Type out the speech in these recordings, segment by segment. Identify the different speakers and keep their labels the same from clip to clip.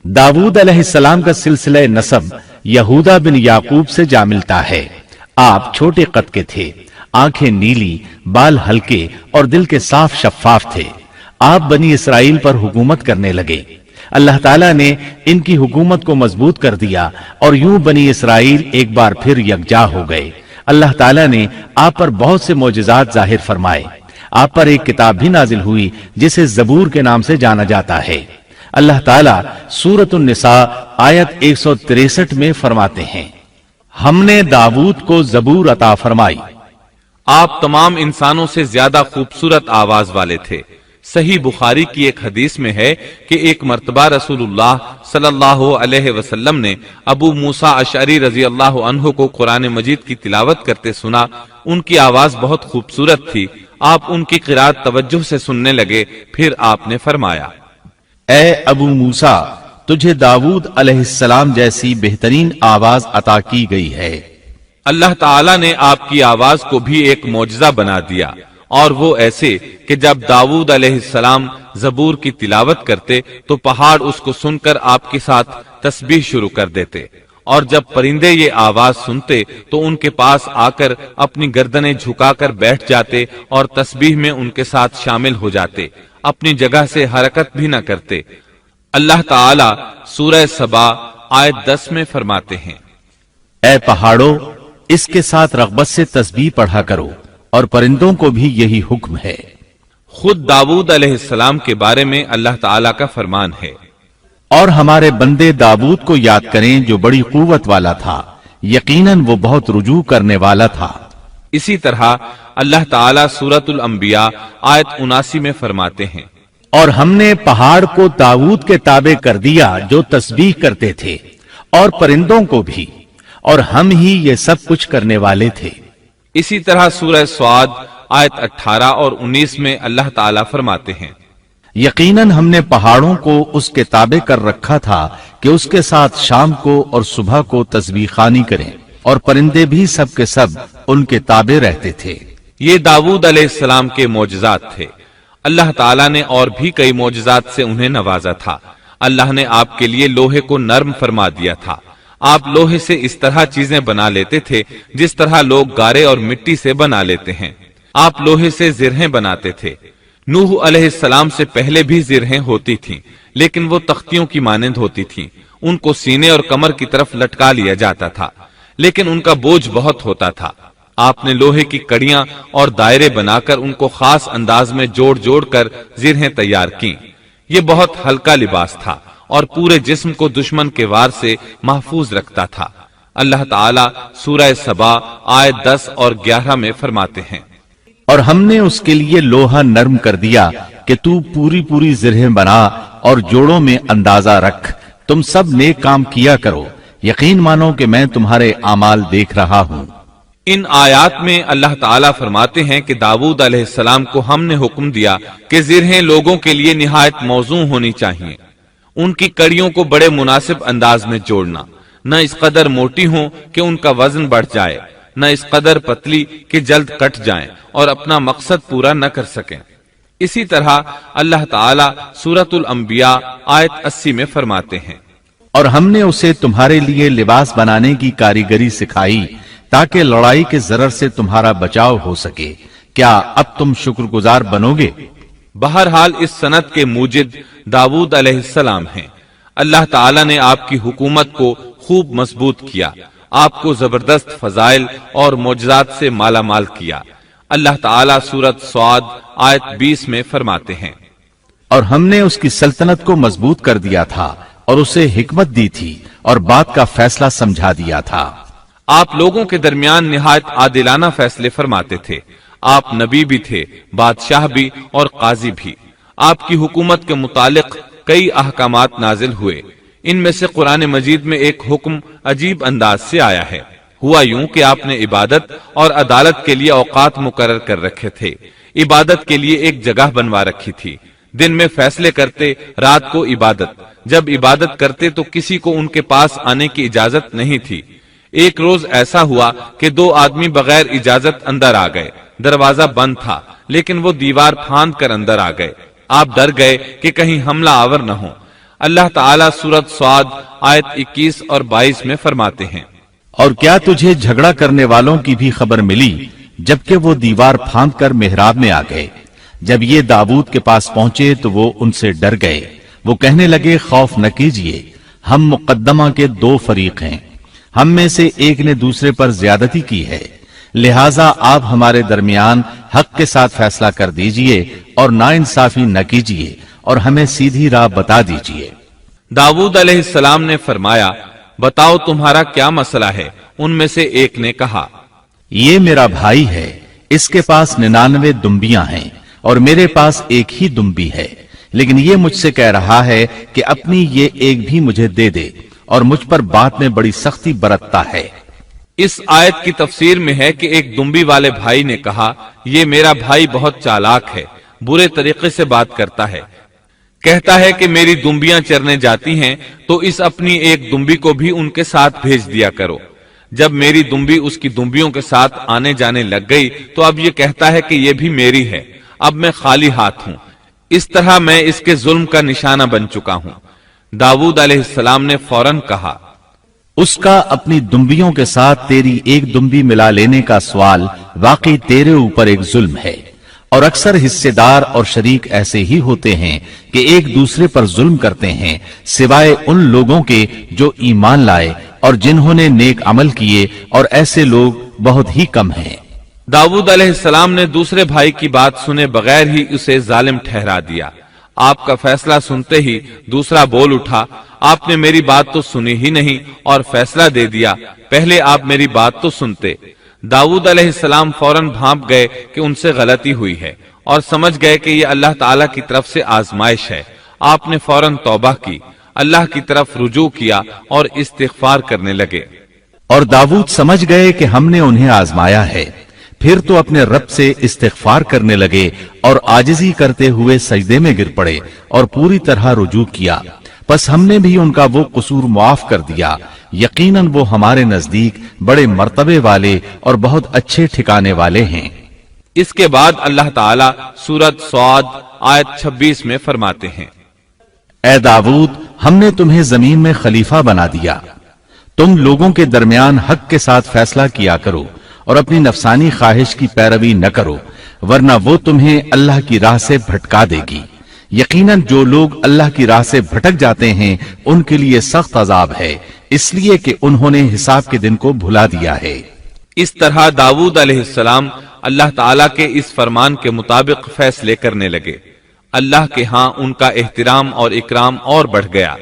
Speaker 1: दाऊद अलैहिस्सलाम का सिलसिला नसब यहूदा बिन याकूब से जा मिलता है। आप छोटे कद के थे, आंखें नीली, बाल हल्के और दिल के साफ शफाफ थे। आप बनी इसराइल पर हुकूमत करने लगे। अल्लाह ताला ने इनकी हुकूमत को मजबूत कर दिया और यूं बनी इसराइल एक बार फिर यकजा हो गए। अल्लाह ताला ने आप पर बहुत से मोजज़ात जाहिर फरमाए। आप पर एक किताब भी नाजिल हुई जिसे ज़बूर के नाम से जाना जाता है। अल्लाह ताला सूरतुन निसा आयत 163 में फरमाते हैं, हमने दाऊद को ज़बूर अता फरमाई।
Speaker 2: आप तमाम इंसानों से ज्यादा खूबसूरत आवाज वाले थे। सही बुखारी की एक हदीस में है कि एक मर्तबा रसूलुल्लाह सल्लल्लाहु अलैहि वसल्लम ने अबू मूसा अशअरी रजी अल्लाह अन्हु को कुरान मजीद की तिलावत करते सुना। उनकी आवाज बहुत खूबसूरत थी। आप उनकी क़िराअत तवज्जुह से सुनने लगे। फिर आपने फरमाया,
Speaker 1: ए अबू मूसा, तुझे दाऊद अलैहिस्सलाम जैसी बेहतरीन आवाज अता की गई है।
Speaker 2: अल्लाह ताला ने आपकी आवाज को भी एक मौजज़ा बना दिया, और वो ऐसे कि जब दाऊद अलैहिस्सलाम ज़बूर की तिलावत करते तो पहाड़ उसको सुनकर आपके साथ तस्बीह शुरू कर देते, और जब परिंदे ये आवाज सुनते तो उनके पास आकर अपनी गर्दनें झुकाकर बैठ जाते और तस्बीह में उनके साथ शामिल हो जाते, अपनी जगह से हरकत भी न करते। अल्लाह ताला सूरह सबा आयत 10 में फरमाते हैं,
Speaker 1: ए पहाड़ों, इसके साथ रग़बत से तस्बीह पढ़ा करो, और परिंदों को भी यही हुक्म है।
Speaker 2: खुद दाऊद अलैहिस्सलाम के बारे में अल्लाह ताला का फरमान है,
Speaker 1: और हमारे बंदे दाऊद को याद करें जो बड़ी कुव्वत वाला था, यकीनन वो बहुत रुजू करने वाला था।
Speaker 2: इसी तरह अल्लाह ताला सूरतुल अंबिया आयत 79 में फरमाते हैं,
Speaker 1: और हमने पहाड़ को दाऊद के ताबे कर दिया जो तस्बीह करते थे, और परिंदों को भी, और हम ही ये सब कुछ करने वाले थे।
Speaker 2: इसी तरह सूरह स्वाद आयत 18 और 19 में अल्लाह ताला फरमाते हैं,
Speaker 1: यकीनन हमने पहाड़ों को उसके ताबे कर रखा था कि उसके साथ शाम को और सुबह को तस्बीह खानी करें, और परिंदे भी सब के सब उनके ताबे रहते थे।
Speaker 2: ये दाऊद अलैहिस्सलाम के मोजज़ात थे। अल्लाह ताला ने और भी कई मोजज़ात से उन्हें नवाजा था। अल्लाह ने आपके लिए लोहे को नर्म फरमा दिया था। आप लोहे से इस तरह चीजें बना लेते थे जिस तरह लोग गारे और मिट्टी से बना लेते हैं। आप लोहे से जिरहें बनाते थे। नूह अलैहिस्सलाम से पहले भी जिरहें होती थीं, लेकिन वो तख्तियों की मानंद होती थीं। उनको सीने और कमर की तरफ लटका लिया जाता था, लेकिन उनका बोझ बहुत होता था। आपने लोहे की कड़ियां और दायरे बनाकर उनको खास अंदाज में जोड़ जोड़ कर जिरहें तैयार की। ये बहुत हल्का लिबास था और पूरे जिस्म को दुश्मन के वार से महफूज रखता था। अल्लाह ताला सूरह सबा आयत 10 और 11 में फरमाते हैं,
Speaker 1: और हमने उसके लिए लोहा नर्म कर दिया कि तू पूरी पूरी जिरहें बना और जोड़ों में अंदाजा रख। तुम सब नेक काम किया करो, यकीन मानो कि मैं तुम्हारे आमाल देख रहा हूं।
Speaker 2: इन आयात में अल्लाह ताला फरमाते हैं कि दाऊद अलैहिस्सलाम को हमने हुक्म दिया कि जिरहें लोगों के लिए निहायत मौजू होनी चाहिए। उनकी कड़ियों को बड़े मुनासिब अंदाज में जोड़ना, न इस कदर मोटी हो कि उनका वजन बढ़ जाए, न इस कदर पतली कि जल्द कट जाएं और अपना मकसद पूरा न कर सकें। इसी तरह अल्लाह ताला सूरतुल अंबिया आयत 80 में फरमाते हैं,
Speaker 1: और हमने उसे तुम्हारे लिए लिबास बनाने की कारीगरी सिखाई ताकि लड़ाई के जरर से तुम्हारा बचाव हो सके। क्या अब तुम शुक्रगुजार बनोगे?
Speaker 2: बहरहाल इस सनत के मूजिद दाऊद अलैहिस्सलाम हैं। अल्लाह ताला ने आपकी हुकूमत को खूब मजबूत किया, आपको जबरदस्त फजाइल और मोजज़ात से माला माल किया। अल्लाह ताला सूरत स्वाद आयत 20 में फरमाते हैं,
Speaker 1: और हमने उसकी सल्तनत को मजबूत कर दिया था और उसे हिकमत दी थी और बात का फैसला समझा दिया था।
Speaker 2: आप लोगों के दरमियान निहायत आदिलाना फैसले फरमाते थे। आप नबी भी थे, बादशाह भी और काजी भी। आपकी हुकूमत के मुतालिक कई अहकामात नाजिल हुए। इनमें से कुरान मजीद में एक हुक्म अजीब अंदाज से आया है। हुआ यूं कि आपने इबादत और अदालत के लिए औकात मुकर्रर कर रखे थे। इबादत के लिए एक जगह बनवा रखी थी। दिन में फैसले करते, रात को इबादत। जब इबादत करते तो किसी को उनके पास आने की इजाजत नहीं थी। एक रोज ऐसा हुआ कि 2 आदमी बगैर इजाजत अंदर आ गए। दरवाजा बंद था, लेकिन वो दीवार फांद कर अंदर आ गए। आप डर गए कि कहीं हमला आवर न हो। اللہ تعالیٰ سورۃ صاد آیت 21 اور 22 میں فرماتے ہیں،
Speaker 1: اور کیا تجھے جھگڑا کرنے والوں کی بھی خبر ملی جبکہ وہ دیوار پھاند کر محراب میں آ گئے؟ جب یہ داؤد کے پاس پہنچے تو وہ ان سے ڈر گئے۔ وہ کہنے لگے، خوف نہ کیجیے، ہم مقدمہ کے دو فریق ہیں، ہم میں سے ایک نے دوسرے پر زیادتی کی ہے، لہٰذا آپ ہمارے درمیان حق کے ساتھ فیصلہ کر دیجئے اور ناانصافی نہ کیجیے اور ہمیں سیدھی راہ بتا دیجئے۔
Speaker 2: داؤد علیہ السلام نے فرمایا، بتاؤ تمہارا کیا مسئلہ ہے؟ ان میں سے ایک نے کہا،
Speaker 1: یہ میرا بھائی ہے، اس کے پاس 99 دمبیاں ہیں اور میرے پاس ایک ہی دمبی ہے، لیکن یہ مجھ سے کہہ رہا ہے کہ اپنی یہ ایک بھی مجھے دے دے اور مجھ پر بات میں بڑی سختی برتتا ہے۔
Speaker 2: اس آیت کی تفسیر میں ہے کہ ایک دمبی والے بھائی نے کہا، یہ میرا بھائی بہت چالاک ہے، برے طریقے سے بات کرتا ہے، کہتا ہے کہ میری دمبیاں چرنے جاتی ہیں تو اس اپنی ایک دمبی کو بھی ان کے ساتھ بھیج دیا کرو۔ جب میری دمبی اس کی دمبیوں کے ساتھ آنے جانے لگ گئی تو اب یہ کہتا ہے کہ یہ بھی میری ہے، اب میں خالی ہاتھ ہوں، اس طرح میں اس کے ظلم کا نشانہ بن چکا ہوں۔ داؤد علیہ السلام نے فوراً کہا،
Speaker 1: اس کا اپنی دمبیوں کے ساتھ تیری ایک دمبی ملا لینے کا سوال واقعی تیرے اوپر ایک ظلم ہے، اور اکثر حصے دار اور شریک ایسے ہی ہوتے ہیں کہ ایک دوسرے پر ظلم کرتے ہیں، سوائے ان لوگوں کے جو ایمان لائے اور جنہوں نے نیک عمل کیے، اور ایسے لوگ بہت ہی کم ہیں۔
Speaker 2: داؤد علیہ السلام نے دوسرے بھائی کی بات سنے بغیر ہی اسے ظالم ٹھہرا دیا۔ آپ کا فیصلہ سنتے ہی دوسرا بول اٹھا، آپ نے میری بات تو سنی ہی نہیں اور فیصلہ دے دیا، پہلے آپ میری بات تو سنتے۔ داؤد علیہ السلام فوراً بھانپ گئے کہ ان سے غلطی ہوئی ہے اور سمجھ گئے کہ یہ اللہ تعالیٰ کی طرف سے آزمائش ہے۔ آپ نے فوراً توبہ کی، اللہ کی طرف رجوع کیا اور استغفار کرنے لگے۔
Speaker 1: اور داؤد سمجھ گئے کہ ہم نے انہیں آزمایا ہے، پھر تو اپنے رب سے استغفار کرنے لگے اور عاجزی کرتے ہوئے سجدے میں گر پڑے اور پوری طرح رجوع کیا، پس ہم نے بھی ان کا وہ قصور معاف کر دیا، یقیناً وہ ہمارے نزدیک بڑے مرتبے والے اور بہت اچھے ٹھکانے والے ہیں۔
Speaker 2: اس کے بعد اللہ تعالیٰ سورۃ صاد آیت 26 میں فرماتے ہیں،
Speaker 1: اے داؤد، ہم نے تمہیں زمین میں خلیفہ بنا دیا، تم لوگوں کے درمیان حق کے ساتھ فیصلہ کیا کرو اور اپنی نفسانی خواہش کی پیروی نہ کرو، ورنہ وہ تمہیں اللہ کی راہ سے بھٹکا دے گی۔ یقیناً جو لوگ اللہ کی راہ سے بھٹک جاتے ہیں ان کے لیے سخت عذاب ہے، اس لیے کہ انہوں نے حساب کے دن کو بھلا دیا ہے۔
Speaker 2: اس طرح داؤد علیہ السلام اللہ تعالیٰ کے اس فرمان کے مطابق فیصلے کرنے لگے۔ اللہ کے ہاں ان کا احترام اور اکرام اور بڑھ گیا۔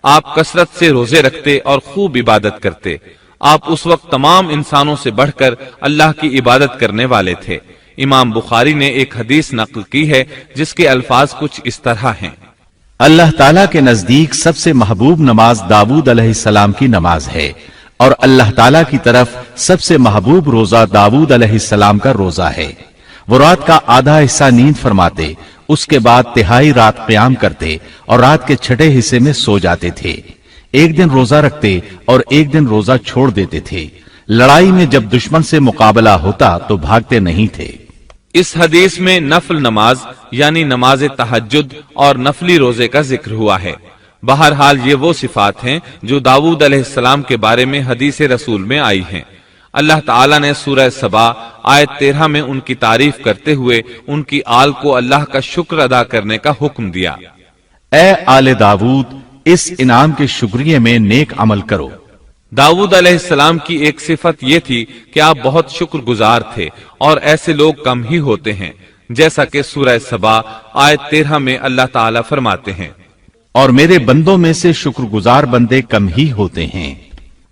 Speaker 2: آپ کثرت سے روزے رکھتے اور خوب عبادت کرتے۔ آپ اس وقت تمام انسانوں سے بڑھ کر اللہ کی عبادت کرنے والے تھے۔ امام بخاری نے ایک حدیث نقل کی ہے جس کے الفاظ کچھ اس طرح ہیں،
Speaker 1: اللہ تعالیٰ کے نزدیک سب سے محبوب نماز داؤد علیہ السلام کی نماز ہے، اور اللہ تعالیٰ کی طرف سب سے محبوب روزہ داؤد علیہ السلام کا روزہ ہے۔ وہ رات کا آدھا حصہ نیند فرماتے، اس کے بعد تہائی رات قیام کرتے اور رات کے چھٹے حصے میں سو جاتے تھے۔ ایک دن روزہ رکھتے اور ایک دن روزہ چھوڑ دیتے تھے۔ لڑائی میں جب دشمن سے مقابلہ ہوتا تو بھاگتے نہیں تھے۔
Speaker 2: اس حدیث میں نفل نماز یعنی نماز تہجد اور نفلی روزے کا ذکر ہوا ہے۔ بہرحال یہ وہ صفات ہیں جو داؤد علیہ السلام کے بارے میں حدیث رسول میں آئی ہیں۔ اللہ تعالیٰ نے سورہ سبا آیت 13 میں ان کی تعریف کرتے ہوئے ان کی آل کو اللہ کا شکر ادا کرنے کا حکم دیا۔
Speaker 1: اے آل داؤد، اس انعام کے شکریہ میں نیک عمل کرو۔
Speaker 2: داؤد علیہ السلام کی ایک صفت یہ تھی کہ آپ بہت شکر گزار تھے، اور ایسے لوگ کم ہی ہوتے ہیں، جیسا کہ سورہ سبا آیت 13 میں اللہ تعالیٰ فرماتے ہیں،
Speaker 1: اور میرے بندوں میں سے شکر گزار بندے کم ہی ہوتے ہیں۔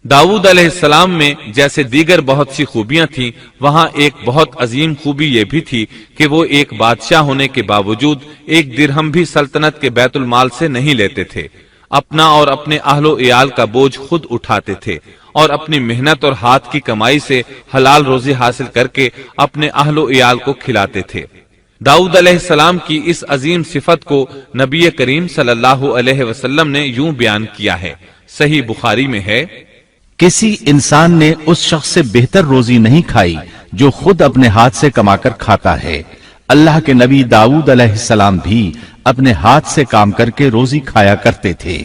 Speaker 2: داؤد علیہ السلام میں جیسے دیگر بہت سی خوبیاں تھیں، وہاں ایک بہت عظیم خوبی یہ بھی تھی کہ وہ ایک بادشاہ ہونے کے باوجود ایک درہم بھی سلطنت کے بیت المال سے نہیں لیتے تھے، اپنا اور اپنے اہل و عیال کا بوجھ خود اٹھاتے تھے، اور اپنی محنت اور ہاتھ کی کمائی سے حلال روزی حاصل کر کے اپنے اہل و عیال کو کھلاتے تھے۔ داؤد علیہ السلام کی اس عظیم صفت کو نبی کریم صلی اللہ علیہ وسلم نے یوں بیان کیا ہے، صحیح بخاری میں ہے،
Speaker 1: کسی انسان نے اس شخص سے بہتر روزی نہیں کھائی جو خود اپنے ہاتھ سے کما کر کھاتا ہے۔ اللہ کے نबी दाऊद अलैहिस्सलाम भी अपने हाथ से काम करके रोजी खाया करते थे।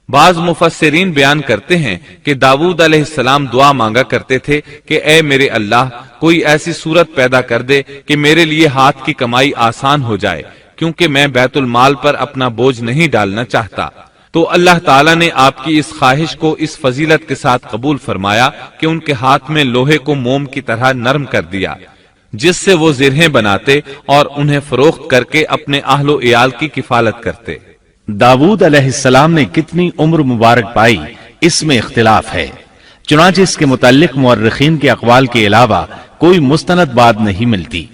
Speaker 2: बाज मुफस्सिरीन बयान करते हैं कि दाऊद अलैहिस्सलाम दुआ मांगा करते थे कि ऐ मेरे अल्लाह, कोई ऐसी सूरत पैदा कर दे कि मेरे लिए हाथ की कमाई आसान हो जाए, क्योंकि मैं बैतुल माल पर अपना बोझ नहीं डालना चाहता। तो अल्लाह ताला ने आपकी इस ख्वाहिश को इस फजीलत के साथ कबूल फरमाया कि उनके हाथ में लोहे को मोम की तरह नरम कर दिया, जिससे वो जिरहें बनाते और उन्हें फरोख्त करके अपने अहलो इयाल की किफालत करते।
Speaker 1: दाऊद अलैहिस्सलाम ने कितनी उम्र मुबारक पाई, इसमें इख्तिलाफ है। चुनांचे इसके मुताल्लिक मुअर्रिखीन के अक़वाल के अलावा कोई मुस्तनद बात नहीं मिलती।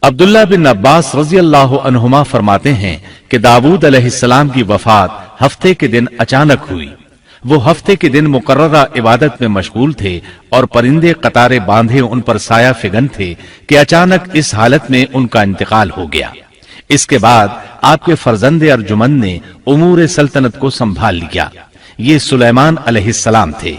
Speaker 1: अब्दुल्ला बिन अब्बास रज़ी अल्लाहु अन्हुमा फरमाते हैं कि दाऊद अलैहिस्सलाम की वफात हफ्ते के दिन अचानक हुई। वो हफ्ते के दिन मुकर्ररा इबादत में मशगूल थे और परिंदे कतारे बांधे उन पर साया फिगन थे कि अचानक इस हालत में उनका इंतकाल हो गया। इसके बाद आपके फर्जंदे अर्जुमन ने उमूर सल्तनत को संभाल लिया। ये सुलेमान अलैहिस्सलाम थे।